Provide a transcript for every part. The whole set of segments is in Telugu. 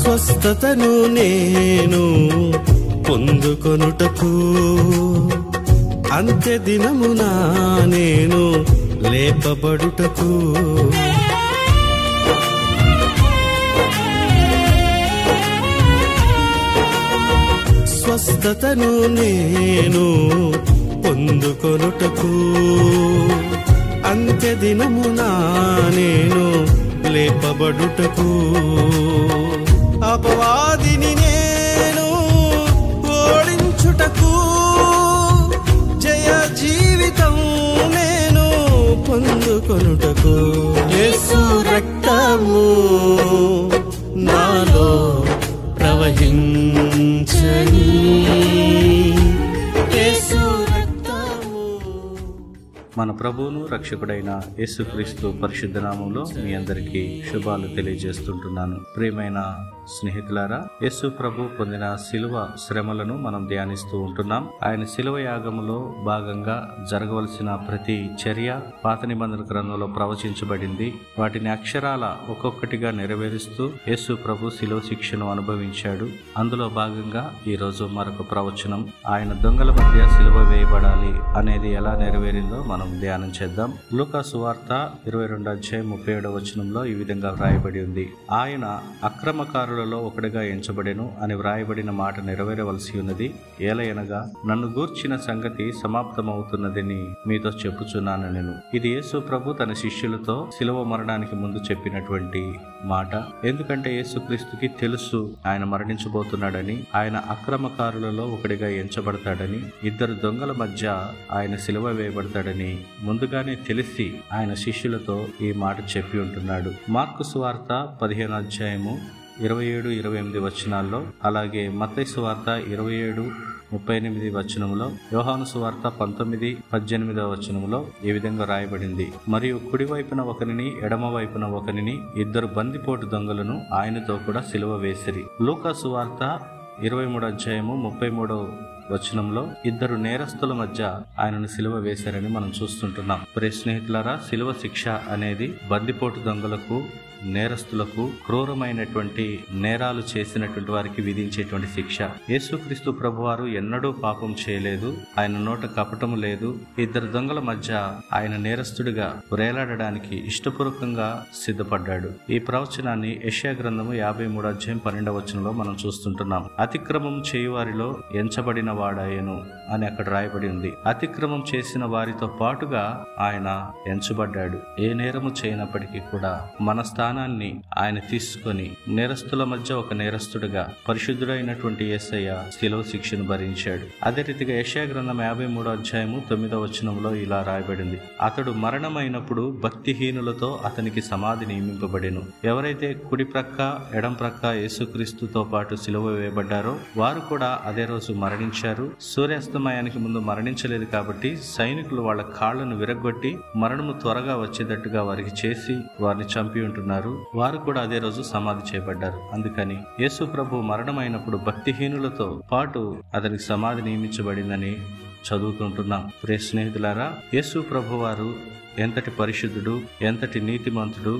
స్వస్థతను నేను పొందుకొనుటకు అంత్య దినమున నేను లేపబడుటకు స్వస్థతను నేను పొందుకొనుటకు అంత్య దినమున నేను లేపబడుటకు అపవాదిని నేను ఓడించుటకు జయ జీవితం నేను పొందుకొనుటకు యేసు రక్తము నాలో ప్రవహించని యేసు రక్తము. మన ప్రభువును రక్షకుడైన యేసుక్రీస్తు పరిశుద్ధ నామంలో మీ అందరికీ శుభాలు తెలియజేస్తుంటున్నాను. ప్రియమైన స్నేహితులారా, యేసు ప్రభు పొందిన శిలువ శ్రమలను మనం ధ్యానిస్తూ ఉంటున్నాం. ఆయన శిలువ యాగములో భాగంగా జరగవలసిన ప్రతి చర్య పాత నిబంధన గ్రంథంలో ప్రవచించబడింది. వాటిని అక్షరాల ఒక్కొక్కటిగా నెరవేరుస్తూ యేసు ప్రభు శిలువ శిక్షను అనుభవించాడు. అందులో భాగంగా ఈ రోజు మరొక ప్రవచనం, ఆయన దొంగల మధ్య శిలువ వేయబడాలి అనేది ఎలా నెరవేరిందో మనం ధ్యానం చేద్దాం. లూకా సువార్త 22:37 ఈ విధంగా వ్రాయబడి ఉంది. ఆయన అక్రమకారులలో ఒకటిగా ఎంచబడెను అని వ్రాయబడిన మాట నెరవేరవలసి ఉన్నది. ఏలయనగా నన్ను గూర్చిన సంగతి సమాప్తమవుతున్నదని మీతో చెప్పుచున్నాను నేను. ఇది యేసు ప్రభు తన శిష్యులతో శిలువ మరణానికి ముందు చెప్పినటువంటి మాట. ఎందుకంటే యేసుక్రీస్తుకి తెలుసు ఆయన మరణించబోతున్నాడని, ఆయన అక్రమకారులలో ఒకటిగా ఎంచబడతాడని, ఇద్దరు దొంగల మధ్య ఆయన శిలువ వేయబడతాడని ముందుగానే తెలిసి ఆయన శిష్యులతో ఈ మాట చెప్పి ఉంటున్నాడు. మార్కు సువార్త 15:27-28 అలాగే మత్తయి సువార్త 27:38 యోహాను సువార్త 19:18 ఈ విధంగా రాయబడింది. మరియు కుడి వైపున ఒకరిని ఎడమ వైపున ఒకరిని ఇద్దరు బందిపోటు దొంగలను ఆయనతో కూడా సిలువ వేసిరి. లూకా సువార్త 23:33 ఇద్దరు నేరస్తుల మధ్య ఆయనను సిలువ వేశారని మనం చూస్తుంటున్నాం. ప్రియ స్నేహితులారా, సిలువ శిక్ష అనేది బందిపోటు దొంగలకు, నేరస్తులకు, క్రూరమైనటువంటి నేరాలు చేసినటువంటి వారికి విధించేటువంటి శిక్ష. యేసుక్రీస్తు ప్రభువారు ఎన్నడూ పాపం చేయలేదు, ఆయన నోట కపటము లేదు. ఇద్దరు దొంగల మధ్య ఆయన నేరస్తుడిగా వేలాడడానికి ఇష్టపూర్వకంగా సిద్ధపడ్డాడు. ఈ ప్రవచనాన్ని యెషయా గ్రంథము 53:12 మనం చూస్తుంటున్నాం. అతిక్రమం చేయువారిలో ఎంచబడిన వాడాయను అని అక్కడ రాయబడి ఉంది. అతిక్రమం చేసిన వారితో పాటుగా ఆయన ఎంచబడ్డాడు. ఏ నేరము చేయనప్పటికీ కూడా మన స్థానాన్ని ఆయన తీసుకొని నేరస్తుల మధ్య ఒక నేరస్తుడిగా పరిశుద్ధుడైనటువంటి యేసయ్య శిలువ శిక్షను భరించాడు. అదే రీతిగా యెషయా గ్రంథం 53:9 ఇలా రాయబడింది. అతడు మరణమైనప్పుడు భక్తిహీనులతో అతనికి సమాధి నియమింపబడెను. ఎవరైతే కుడి ప్రక్క ఎడం ప్రక్క యేసుక్రీస్తుతో పాటు శిలువ వేయబడ్డారో వారు కూడా అదే రోజు మరణించారు. సూర్యాస్తమయానికి ముందు మరణించలేదు కాబట్టి సైనికులు వాళ్ళ కాళ్లను విరగొట్టి మరణము త్వరగా వచ్చేటట్టుగా వారికి చేసి వారిని చంపి ఉంటున్నారు. వారు కూడా అదే రోజు సమాధి చేయబడ్డారు. అందుకని యేసు ప్రభు మరణమైనప్పుడు భక్తిహీనులతో పాటు అతనికి సమాధి నియమించబడిందని చదువుతుంటున్నాం. ప్రియ స్నేహితులారా, యేసు ప్రభు వారు ఎంతటి పరిశుద్ధుడు, ఎంతటి నీతిమంతుడు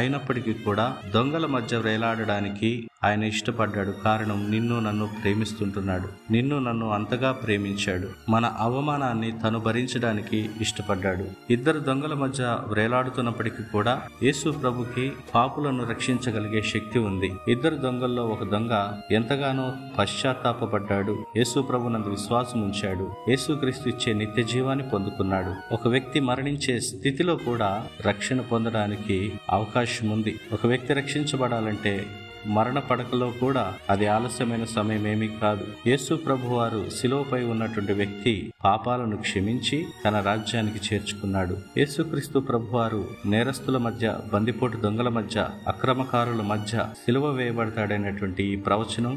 అయినప్పటికీ కూడా దొంగల మధ్య వేలాడడానికి ఆయన ఇష్టపడ్డాడు. కారణం, నిన్ను నన్ను ప్రేమిస్తుంటున్నాడు. నిన్ను నన్ను అంతగా ప్రేమించాడు. మన అవమానాన్ని తను భరించడానికి ఇష్టపడ్డాడు. ఇద్దరు దొంగల మధ్య వేలాడుతున్నప్పటికీ కూడా యేసు ప్రభుకి పాపులను రక్షించగలిగే శక్తి ఉంది. ఇద్దరు దొంగల్లో ఒక దొంగ ఎంతగానో పశ్చాత్తాపడ్డాడు. యేసు ప్రభునందు విశ్వాసం ఉంచాడు. యేసుక్రీస్తు ఇచ్చే నిత్య జీవాన్ని పొందుకున్నాడు. ఒక వ్యక్తి మరణించే స్థితిలో కూడా రక్షణ పొందడానికి అవకాశం ఉంది. ఒక వ్యక్తి రక్షించబడాలంటే మరణ పడకలో కూడా అది ఆలస్యమైన సమయం ఏమీ కాదు. యేసు ప్రభువారు శిలువపై ఉన్నటువంటి వ్యక్తి పాపాలను క్షమించి తన రాజ్యానికి చేర్చుకున్నాడు. యేసుక్రీస్తు ప్రభువారు నేరస్తుల మధ్య, బందిపోటు దొంగల మధ్య, అక్రమకారుల మధ్య శిలువ వేయబడతాడైనటువంటి ఈ ప్రవచనం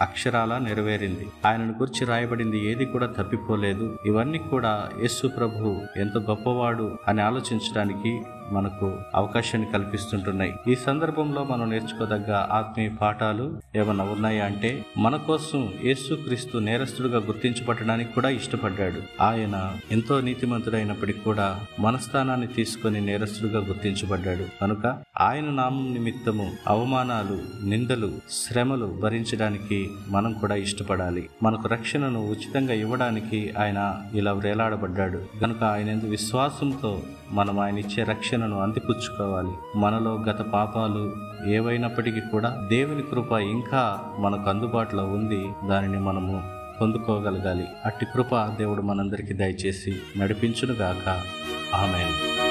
అక్షరాలా నెరవేరింది. ఆయనను గురించి రాయబడింది ఏది కూడా తప్పిపోలేదు. ఇవన్నీ కూడా యేసు ప్రభు ఎంత గొప్పవాడు అని ఆలోచించడానికి మనకు అవకాశాన్ని కల్పిస్తుంటున్నాయి. ఈ సందర్భంలో మనం నేర్చుకోదగ్గ ఆత్మీయ పాఠాలు ఏమన్నా ఉన్నాయా అంటే, మన కోసం యేసుక్రీస్తు నేరస్తుడుగా గుర్తించబడడానికి కూడా ఇష్టపడ్డాడు. ఆయన ఎంతో నీతిమంతుడైనప్పటికీ కూడా మన స్థానాన్ని తీసుకొని నేరస్తుడుగా గుర్తించబడ్డాడు. కనుక ఆయన నామం నిమిత్తము అవమానాలు, నిందలు, శ్రమలు భరించడానికి మనం కూడా ఇష్టపడాలి. మనకు రక్షణను ఉచితంగా ఇవ్వడానికి ఆయన ఇలా వేలాడబడ్డాడు. కనుక ఆయన యందు విశ్వాసంతో మనం ఆయన ఇచ్చే రక్షణను అందిపుచ్చుకోవాలి. మనలో గత పాపాలు ఏవైనప్పటికీ కూడా దేవుని కృప ఇంకా మనకు అందుబాటులో ఉంది. దానిని మనము పొందుకోగలగాలి. అట్టి కృప దేవుడు మనందరికీ దయచేసి నడిపించునుగాక. ఆమేన్.